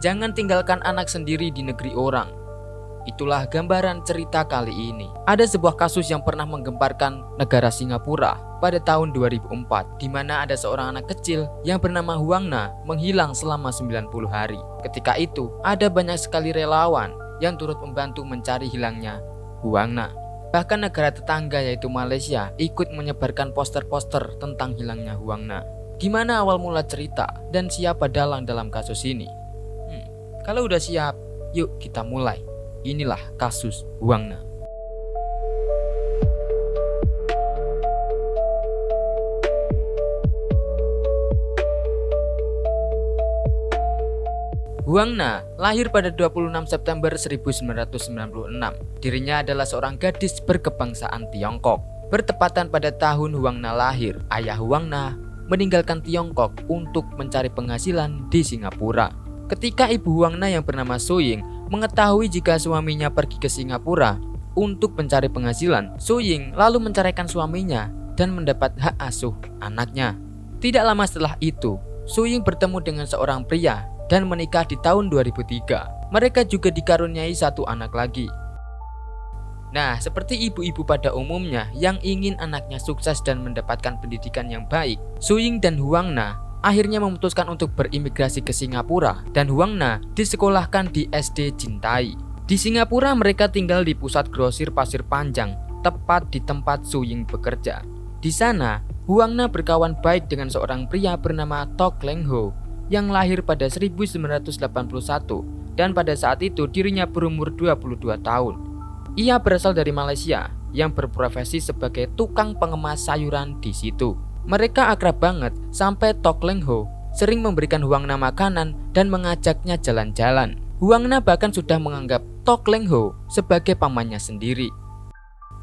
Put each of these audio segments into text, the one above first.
Jangan tinggalkan anak sendiri di negeri orang. Itulah gambaran cerita kali ini. Ada sebuah kasus yang pernah menggemparkan negara Singapura pada tahun 2004, di mana ada seorang anak kecil yang bernama Huang Na menghilang selama 90 hari. Ketika itu, ada banyak sekali relawan yang turut membantu mencari hilangnya Huang Na. Bahkan negara tetangga yaitu Malaysia ikut menyebarkan poster-poster tentang hilangnya Huang Na. Gimana awal mula cerita dan siapa dalang dalam kasus ini? Kalau udah siap, yuk kita mulai. Inilah kasus Huang Na. Huang Na lahir pada 26 September 1996. Dirinya adalah seorang gadis berkebangsaan Tiongkok. Bertepatan pada tahun Huang Na lahir, ayah Huang Na meninggalkan Tiongkok untuk mencari penghasilan di Singapura. Ketika ibu Huang Na yang bernama Su Ying mengetahui jika suaminya pergi ke Singapura untuk mencari penghasilan, Su Ying lalu menceraikan suaminya dan mendapat hak asuh anaknya. Tidak lama setelah itu, Su Ying bertemu dengan seorang pria dan menikah di tahun 2003. Mereka juga dikaruniai satu anak lagi. Nah, seperti ibu-ibu pada umumnya yang ingin anaknya sukses dan mendapatkan pendidikan yang baik, Su Ying dan Huang Na akhirnya memutuskan untuk berimigrasi ke Singapura dan Huang Na disekolahkan di SD Jintai. Di Singapura mereka tinggal di pusat grosir Pasir Panjang, tepat di tempat Su Ying bekerja. Di sana, Huang Na berkawan baik dengan seorang pria bernama Tok Leng Ho yang lahir pada 1981 dan pada saat itu dirinya berumur 22 tahun. Ia berasal dari Malaysia yang berprofesi sebagai tukang pengemas sayuran di situ. Mereka akrab banget sampai Tok Leng Ho sering memberikan Huang Na makanan dan mengajaknya jalan-jalan. Huang Na bahkan sudah menganggap Tok Leng Ho sebagai pamannya sendiri.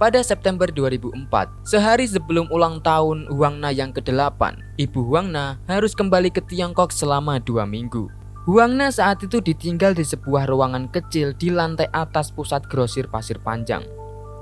Pada September 2004, sehari sebelum ulang tahun Huang Na yang ke-8, ibu Huang Na harus kembali ke Tiongkok selama 2 minggu. Huang Na saat itu ditinggal di sebuah ruangan kecil di lantai atas pusat grosir Pasir Panjang.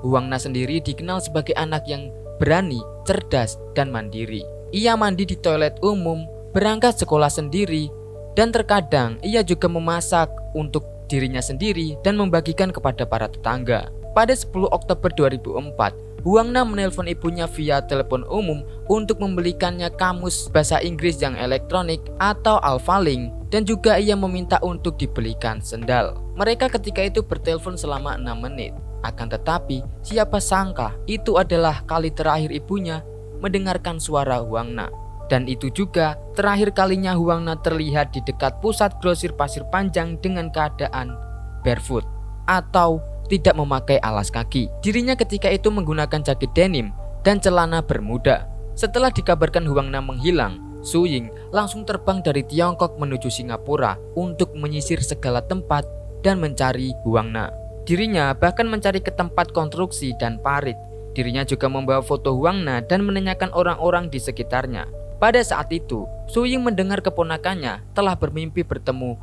Huang Na sendiri dikenal sebagai anak yang berani, cerdas, dan mandiri. Ia mandi di toilet umum, berangkat sekolah sendiri, dan terkadang ia juga memasak untuk dirinya sendiri dan membagikan kepada para tetangga. Pada 10 Oktober 2004, Huang Na menelpon ibunya via telepon umum untuk membelikannya kamus bahasa Inggris yang elektronik atau Alphalink, dan juga ia meminta untuk dibelikan sendal. Mereka ketika itu bertelepon selama 6 menit. Akan tetapi, siapa sangka itu adalah kali terakhir ibunya mendengarkan suara Huang Na. Dan itu juga terakhir kalinya Huang Na terlihat di dekat pusat grosir Pasir Panjang dengan keadaan barefoot atau tidak memakai alas kaki. Dirinya ketika itu menggunakan jaket denim dan celana bermuda. Setelah dikabarkan Huang Na menghilang, Su Ying langsung terbang dari Tiongkok menuju Singapura untuk menyisir segala tempat dan mencari Huang Na. Dirinya bahkan mencari ke tempat konstruksi dan parit. Dirinya juga membawa foto Huang Na dan menanyakan orang-orang di sekitarnya. Pada saat itu, Su Ying mendengar keponakannya telah bermimpi bertemu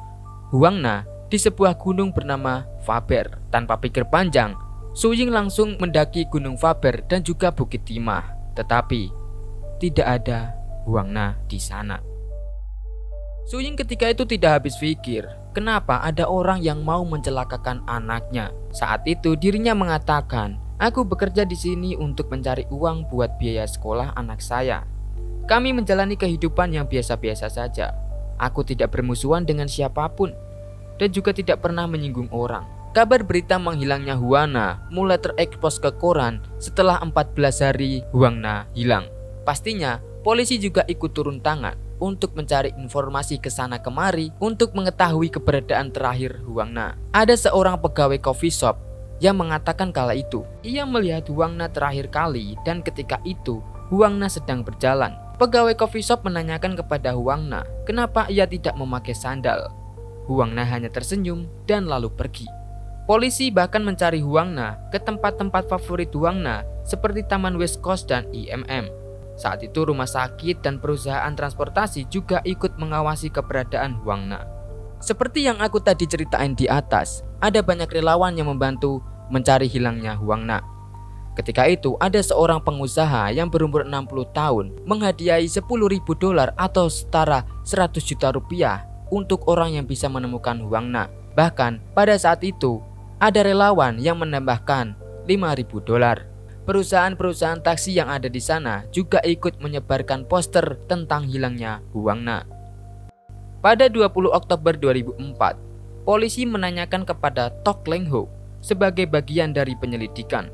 Huang Na di sebuah gunung bernama Faber. Tanpa pikir panjang, Su Ying langsung mendaki Gunung Faber dan juga Bukit Timah. Tetapi tidak ada Huang Na di sana. Su Ying ketika itu tidak habis pikir, kenapa ada orang yang mau mencelakakan anaknya. Saat itu dirinya mengatakan, "Aku bekerja di sini untuk mencari uang buat biaya sekolah anak saya. Kami menjalani kehidupan yang biasa-biasa saja. Aku tidak bermusuhan dengan siapapun dan juga tidak pernah menyinggung orang." Kabar berita menghilangnya Huang Na mulai terekspos ke koran setelah 14 hari Huang Na hilang. Pastinya polisi juga ikut turun tangan untuk mencari informasi ke sana kemari untuk mengetahui keberadaan terakhir Huang Na. Ada seorang pegawai coffee shop yang mengatakan kala itu ia melihat Huang Na terakhir kali dan ketika itu Huang Na sedang berjalan. Pegawai coffee shop menanyakan kepada Huang Na kenapa ia tidak memakai sandal. Huang Na hanya tersenyum dan lalu pergi. Polisi bahkan mencari Huang Na ke tempat-tempat favorit Huang Na seperti Taman West Coast dan IMM. Saat itu rumah sakit dan perusahaan transportasi juga ikut mengawasi keberadaan Huang Na. Seperti yang aku tadi ceritain di atas, ada banyak relawan yang membantu mencari hilangnya Huang Na. Ketika itu ada seorang pengusaha yang berumur 60 tahun menghadiahi $10.000 atau setara 100 juta rupiah untuk orang yang bisa menemukan Huang Na. Bahkan pada saat itu ada relawan yang menambahkan $5.000. Perusahaan-perusahaan taksi yang ada di sana juga ikut menyebarkan poster tentang hilangnya Huang Na. Pada 20 Oktober 2004, polisi menanyakan kepada Tok Leng Ho sebagai bagian dari penyelidikan.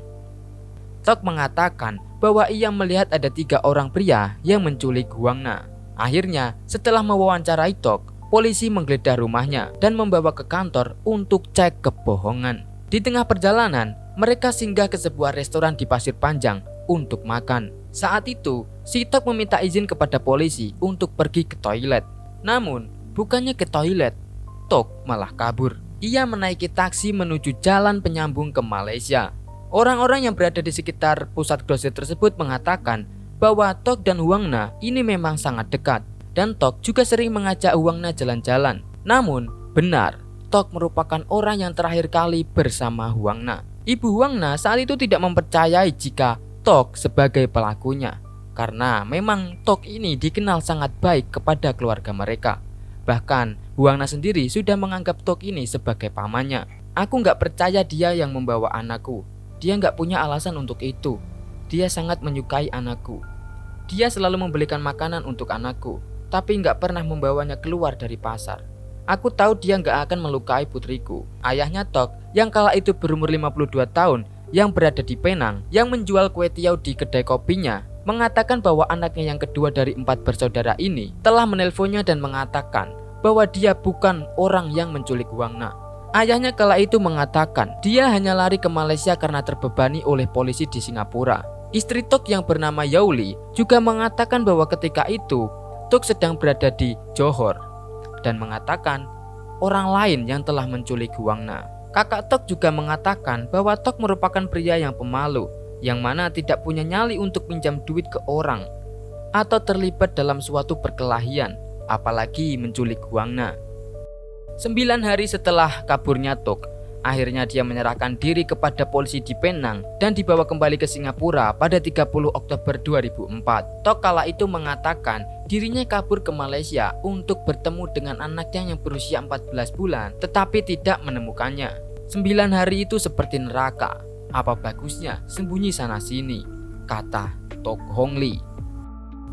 Tok mengatakan bahwa ia melihat ada 3 orang pria yang menculik Huang Na. Akhirnya, setelah mewawancarai Tok, polisi menggeledah rumahnya dan membawa ke kantor untuk cek kebohongan. Di tengah perjalanan, mereka singgah ke sebuah restoran di Pasir Panjang untuk makan. Saat itu, si Tok meminta izin kepada polisi untuk pergi ke toilet. Namun, bukannya ke toilet, Tok malah kabur. Ia menaiki taksi menuju jalan penyambung ke Malaysia. Orang-orang yang berada di sekitar pusat grosir tersebut mengatakan bahwa Tok dan Huang Na ini memang sangat dekat, dan Tok juga sering mengajak Huang Na jalan-jalan. Namun, benar, Tok merupakan orang yang terakhir kali bersama Huang Na. Ibu Huang Na saat itu tidak mempercayai jika Tok sebagai pelakunya, karena memang Tok ini dikenal sangat baik kepada keluarga mereka. Bahkan Huang Na sendiri sudah menganggap Tok ini sebagai pamannya. Aku gak percaya dia yang membawa anakku. Dia gak punya alasan untuk itu. Dia sangat menyukai anakku. Dia selalu membelikan makanan untuk anakku, tapi gak pernah membawanya keluar dari pasar. Aku tahu dia gak akan melukai putriku. Ayahnya Tok yang kala itu berumur 52 tahun yang berada di Penang, yang menjual kue tiaw di kedai kopinya, mengatakan bahwa anaknya yang kedua dari 4 bersaudara ini telah menelponnya dan mengatakan bahwa dia bukan orang yang menculik Huang Na. Ayahnya kala itu mengatakan dia hanya lari ke Malaysia karena terbebani oleh polisi di Singapura. Istri Tok yang bernama Yauli juga mengatakan bahwa ketika itu Tok sedang berada di Johor dan mengatakan orang lain yang telah menculik Huang Na. Kakak Tok juga mengatakan bahwa Tok merupakan pria yang pemalu, yang mana tidak punya nyali untuk pinjam duit ke orang atau terlibat dalam suatu perkelahian, apalagi menculik Huang Na. 9 hari setelah kaburnya Tok, akhirnya dia menyerahkan diri kepada polisi di Penang dan dibawa kembali ke Singapura pada 30 Oktober 2004. Tok kala itu mengatakan dirinya kabur ke Malaysia untuk bertemu dengan anaknya yang berusia 14 bulan tetapi tidak menemukannya. 9 hari itu seperti neraka. Apa bagusnya sembunyi sana sini, kata Tok Hong Li.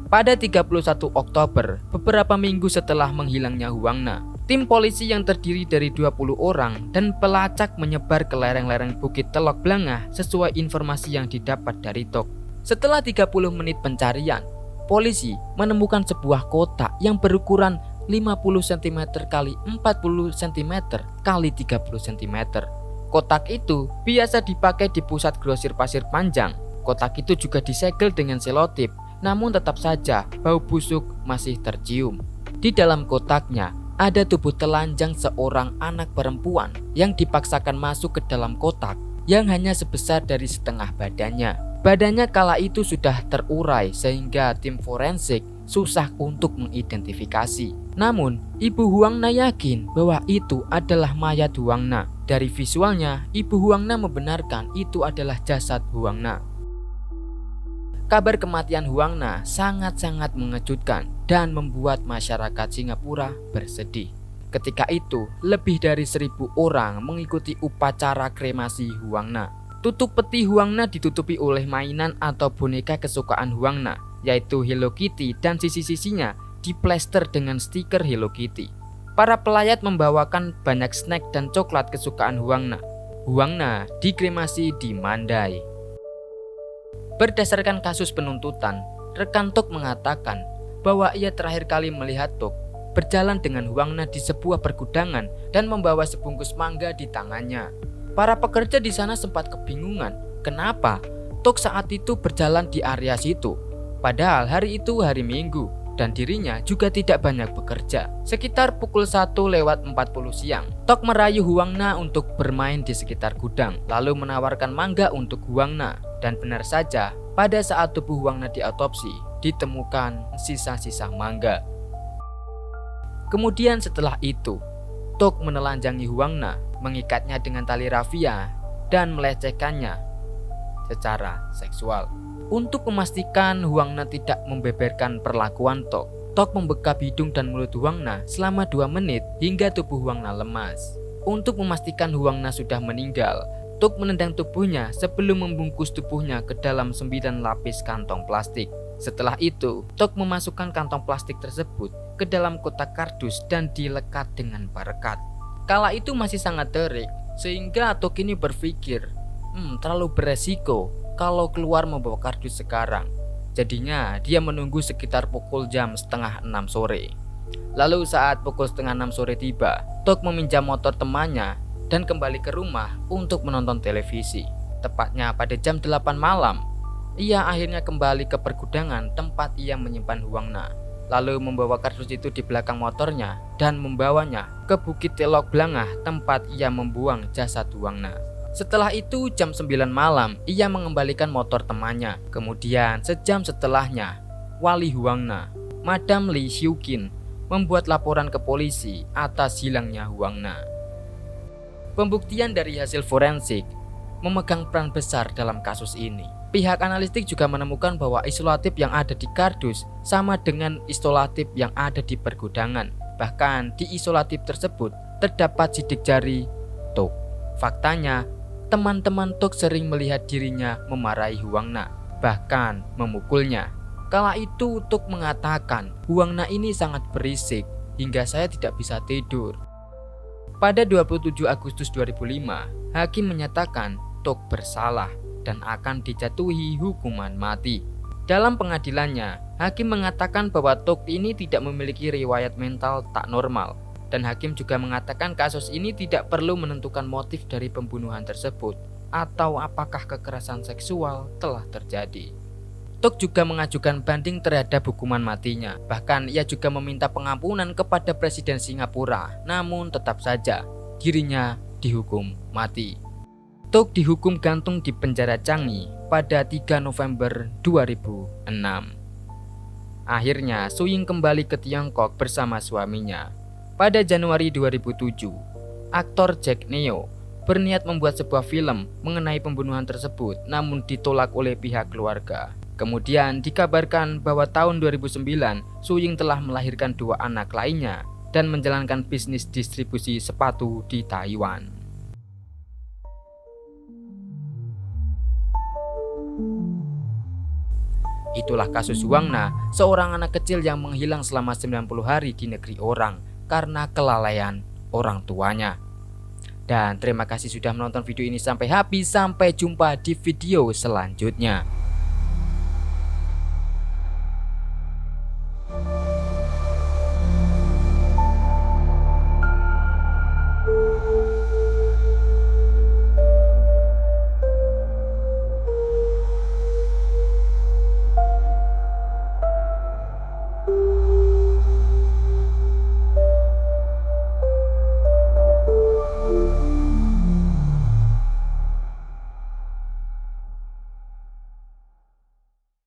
Pada 31 Oktober, beberapa minggu setelah menghilangnya Huang Na, tim polisi yang terdiri dari 20 orang dan pelacak menyebar ke lereng-lereng Bukit Telok Blangah sesuai informasi yang didapat dari Tok. Setelah 30 menit pencarian, polisi menemukan sebuah kotak yang berukuran 50 cm x 40 cm x 30 cm. Kotak itu biasa dipakai di pusat grosir Pasir Panjang. Kotak itu juga disegel dengan selotip, namun tetap saja bau busuk masih tercium. Di dalam kotaknya ada tubuh telanjang seorang anak perempuan yang dipaksakan masuk ke dalam kotak yang hanya sebesar dari setengah badannya. Badannya kala itu sudah terurai sehingga tim forensik susah untuk mengidentifikasi. Namun, Ibu Huang Na yakin bahwa itu adalah mayat Huang Na. Dari visualnya, Ibu Huang Na membenarkan itu adalah jasad Huang Na. Kabar kematian Huang Na sangat-sangat mengejutkan dan membuat masyarakat Singapura bersedih. Ketika itu, lebih dari 1.000 orang mengikuti upacara kremasi Huang Na. Tutup peti Huang Na ditutupi oleh mainan atau boneka kesukaan Huang Na, yaitu Hello Kitty, dan sisi-sisinya diplester dengan stiker Hello Kitty. Para pelayat membawakan banyak snack dan coklat kesukaan Huang Na. Huang Na dikremasi di Mandai. Berdasarkan kasus penuntutan, rekan Tok mengatakan bahwa ia terakhir kali melihat Tok berjalan dengan Huang Na di sebuah pergudangan dan membawa sebungkus mangga di tangannya. Para pekerja di sana sempat kebingungan kenapa Tok saat itu berjalan di area situ, padahal hari itu hari Minggu dan dirinya juga tidak banyak bekerja. Sekitar pukul 1:40 siang, Tok merayu Huang Na untuk bermain di sekitar gudang, lalu menawarkan mangga untuk Huang Na. Dan benar saja, pada saat tubuh Huang Na diautopsi, ditemukan sisa-sisa mangga. Kemudian setelah itu, Tok menelanjangi Huang Na, mengikatnya dengan tali rafia, dan melecehkannya secara seksual. Untuk memastikan Huang Na tidak membeberkan perlakuan Tok, Tok membekap hidung dan mulut Huang Na selama 2 menit hingga tubuh Huang Na lemas. Untuk memastikan Huang Na sudah meninggal, Tok menendang tubuhnya sebelum membungkus tubuhnya ke dalam 9 lapis kantong plastik. Setelah itu, Tok memasukkan kantong plastik tersebut ke dalam kotak kardus dan dilekat dengan perekat. Kala itu masih sangat terik, sehingga Tok ini berpikir, terlalu beresiko kalau keluar membawa kardus sekarang. Jadinya dia menunggu sekitar pukul jam setengah 6 sore. Lalu saat pukul setengah 6 sore tiba, Tok meminjam motor temannya dan kembali ke rumah untuk menonton televisi. Tepatnya pada jam 8 malam, ia akhirnya kembali ke pergudangan tempat ia menyimpan Huang Na. Lalu membawa kardus itu di belakang motornya dan membawanya ke Bukit Telok Blangah tempat ia membuang jasad Huang Na. Setelah itu jam 9 malam ia mengembalikan motor temannya. Kemudian sejam setelahnya, wali Huang Na, Madam Lee Xiuqin, membuat laporan ke polisi atas hilangnya Huang Na. Pembuktian dari hasil forensik memegang peran besar dalam kasus ini. Pihak analitik juga menemukan bahwa isolatif yang ada di kardus sama dengan isolatif yang ada di pergudangan. Bahkan di isolatif tersebut terdapat sidik jari Tok. Faktanya, teman-teman Tok sering melihat dirinya memarahi Huang Na, bahkan memukulnya. Kala itu Tok mengatakan, Huang Na ini sangat berisik hingga saya tidak bisa tidur. Pada 27 Agustus 2005, hakim menyatakan Tok bersalah dan akan dijatuhi hukuman mati. Dalam pengadilannya, hakim mengatakan bahwa Tok ini tidak memiliki riwayat mental tak normal, dan hakim juga mengatakan kasus ini tidak perlu menentukan motif dari pembunuhan tersebut atau apakah kekerasan seksual telah terjadi. Tok juga mengajukan banding terhadap hukuman matinya. Bahkan ia juga meminta pengampunan kepada Presiden Singapura. Namun tetap saja dirinya dihukum mati. Tok dihukum gantung di penjara Changi pada 3 November 2006. Akhirnya Suying kembali ke Tiongkok bersama suaminya. Pada Januari 2007, aktor Jack Neo berniat membuat sebuah film mengenai pembunuhan tersebut, namun ditolak oleh pihak keluarga. Kemudian dikabarkan bahwa tahun 2009 Suying telah melahirkan 2 anak lainnya dan menjalankan bisnis distribusi sepatu di Taiwan. Itulah kasus Huang Na, seorang anak kecil yang menghilang selama 90 hari di negeri orang karena kelalaian orang tuanya. Dan terima kasih sudah menonton video ini sampai habis. Sampai jumpa di video selanjutnya.